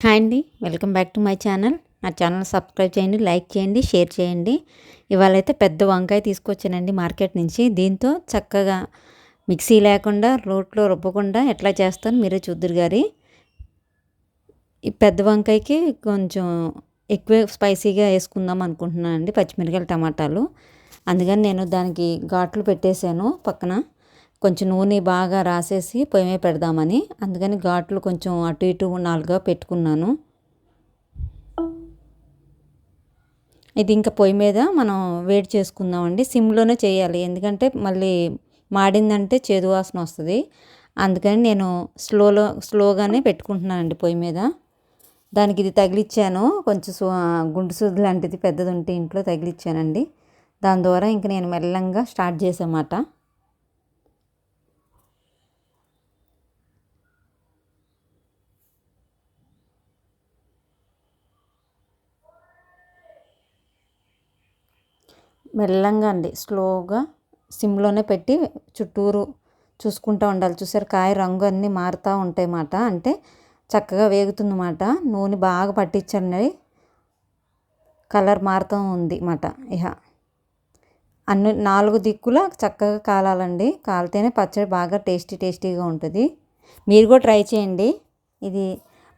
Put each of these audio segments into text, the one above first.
Hi అండి, welcome back to my channel. నా channel subscribe చేయండి, లైక్ చేయండి, షేర్ చేయండి. ఇవాళైతే పెద్ద వంకాయ తీసుకొచ్చానండి మార్కెట్ నుంచి. దీంతో చక్కగా మిక్సీ లేకుండా రోట్లో రుబ్బకుండా ఎట్లా చేస్తాను మీరే చూద్దురు గారి. ఈ పెద్ద వంకాయకి కొంచెం ఎక్కువ స్పైసీగా వేసుకుందాం అనుకుంటున్నాను అండి, పచ్చిమిరకాయలు టమాటాలు. అందుకని నేను దానికి ఘాట్లు పెట్టేశాను పక్కన. కొంచెం నూనె బాగా రాసేసి పొయ్యి మీద పెడదామని, అందుకని ఘాట్లు కొంచెం అటు ఇటు 4గా పెట్టుకున్నాను. ఇది ఇంకా పొయ్యి మీద మనం వేడి చేసుకుందామండి. సిమ్లోనే చేయాలి, ఎందుకంటే మళ్ళీ మాడిందంటే చేదు వాసన వస్తుంది. అందుకని నేను స్లోగానే పెట్టుకుంటున్నానండి పొయ్యి మీద. దానికి ఇది తగిలిచ్చాను, కొంచెం గుండు సూది లాంటిది పెద్దది ఉంటే ఇంట్లో తగిలిచ్చానండి. దాని ద్వారా ఇంక నేను మెల్లంగా స్టార్ట్ చేసామాట. మెల్లంగా అండి, స్లోగా సిమ్లోనే పెట్టి చుట్టూరు చూసుకుంటూ ఉండాలి. చూసారు, కాయ రంగు అన్నీ మారుతూ ఉంటాయి మాట, అంటే చక్కగా వేగుతుందన్నమాట. నూనె బాగా పట్టించండి, కలర్ మారుతూ ఉంది మాట. ఇహ అన్ని 4 దిక్కులా చక్కగా కాలాలండి, కాలితేనే పచ్చడి బాగా టేస్టీగా ఉంటుంది. మీరు కూడా ట్రై చేయండి. ఇది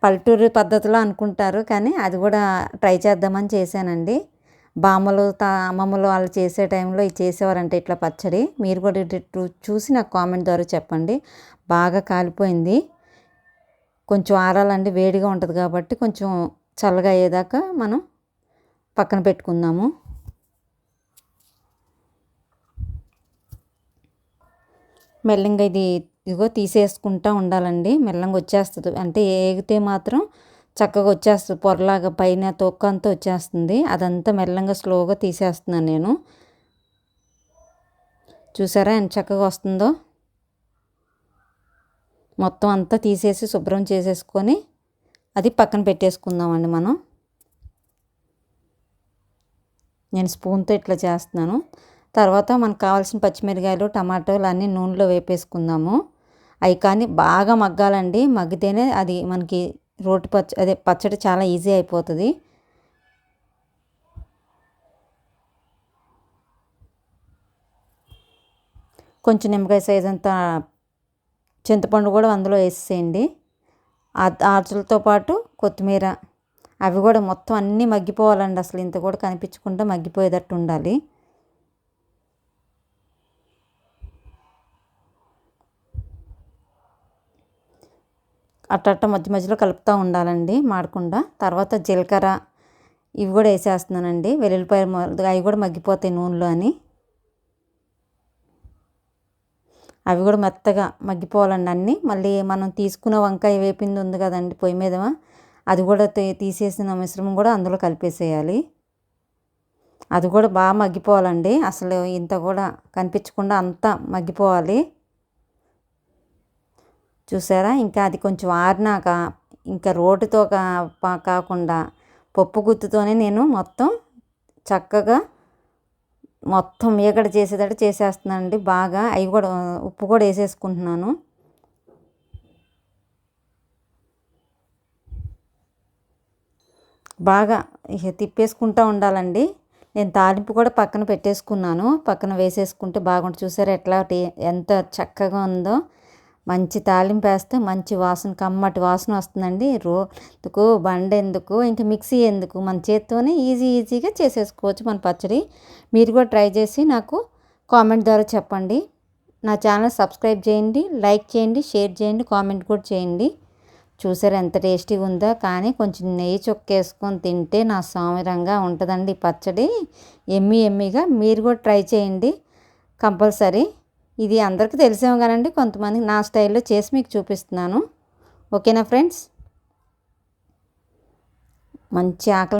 పల్లెటూరు పద్ధతిలో అనుకుంటారు, కానీ అది కూడా ట్రై చేద్దామని చేశానండి. బామ్మలు అమ్మమ్మలు వాళ్ళు చేసే టైంలో ఇది చేసేవారంటే ఇట్లా పచ్చడి. మీరు కూడా చూసి నాకు కామెంట్ ద్వారా చెప్పండి. బాగా కాలిపోయింది, కొంచెం ఆరాలండి, వేడిగా ఉంటుంది కాబట్టి కొంచెం చల్లగా అయ్యేదాకా మనం పక్కన పెట్టుకుందాము. మెల్లంగా ఇదిగో తీసేసుకుంటూ ఉండాలండి, మెల్లంగా వచ్చేస్తుంది. అంటే ఏగితే మాత్రం చక్కగా వచ్చేస్తుంది, పొరలాగా పైన తొక్క అంతా వచ్చేస్తుంది. అదంతా మెల్లంగా స్లోగా తీసేస్తున్నాను నేను. చూసారా ఎంత చక్కగా వస్తుందో. మొత్తం అంతా తీసేసి శుభ్రం చేసేసుకొని అది పక్కన పెట్టేసుకుందామండి మనం. నేను స్పూన్తో ఇట్లా చేస్తున్నాను. తర్వాత మనకు కావాల్సిన పచ్చిమిరకాయలు టమాటోలు అన్నీ నూనెలో వేపేసుకుందాము. అవి కానీ బాగా మగ్గాలండి, మగ్గితేనే అది మనకి రోటి పచ్చడి చాలా ఈజీ అయిపోతుంది. కొంచెం నిమ్మకాయ సైజ్ అంతా చింతపండు కూడా అందులో వేసేయండి. ఆచులతో పాటు కొత్తిమీర, అవి కూడా మొత్తం అన్నీ మగ్గిపోవాలండి. అసలు ఇంత కూడా కనిపించకుండా మగ్గిపోయేటట్టు ఉండాలి. అట్ట మధ్య మధ్యలో కలుపుతూ ఉండాలండి, మాడకుండా. తర్వాత జీలకర్ర ఇవి కూడా వేసేస్తున్నానండి, వెల్లుల్లిపాయలు అవి కూడా మగ్గిపోతాయి నూనెలో అని. అవి కూడా మెత్తగా మగ్గిపోవాలండి అన్నీ. మళ్ళీ మనం తీసుకున్న వంకాయ వేపింది ఉంది కదండి పొయ్యి మీద, అది కూడా తీసేసిన మిశ్రమం కూడా అందులో కలిపేసేయాలి. అది కూడా బాగా మగ్గిపోవాలండి, అసలు ఇంత కూడా కనిపించకుండా అంతా మగ్గిపోవాలి. చూసారా, ఇంకా అది కొంచెం ఆరినాక ఇంకా రోటితో కాకుండా పప్పు గుత్తుతోనే నేను మొత్తం చక్కగా మొత్తం మీగడ చేసేటట్టు చేసేస్తున్నానండి బాగా. అవి కూడా ఉప్పు కూడా వేసేసుకుంటున్నాను. బాగా ఇక తిప్పేసుకుంటూ ఉండాలండి. నేను తాలింపు కూడా పక్కన పెట్టేసుకున్నాను, పక్కన వేసేసుకుంటే బాగుంటుంది. చూసారా ఎట్లా ఎంత చక్కగా ఉందో. మంచి తాలింపు వేస్తే మంచి వాసన, కమ్మటి వాసన వస్తుందండి. ఎందుకు బండ ఎందుకు, ఇంకా మిక్సీ ఎందుకు, మన చేత్తోనే ఈజీగా చేసేసుకోవచ్చు మన పచ్చడి. మీరు కూడా ట్రై చేసి నాకు కామెంట్ ద్వారా చెప్పండి. నా ఛానల్ సబ్స్క్రైబ్ చేయండి, లైక్ చేయండి, షేర్ చేయండి, కామెంట్ కూడా చేయండి. చూసారు ఎంత టేస్టీగా ఉందో. కానీ కొంచెం నెయ్యి చొక్కేసుకొని తింటే నా సామిరంగా ఉంటుందండి ఈ పచ్చడి, ఎమ్మీగా. మీరు కూడా ట్రై చేయండి కంపల్సరీ. ఇది అందరికీ తెలిసేమో కానండి, కొంతమంది నా స్టైల్లో చేసి మీకు చూపిస్తున్నాను. ఓకేనా ఫ్రెండ్స్, మంచి ఆకలి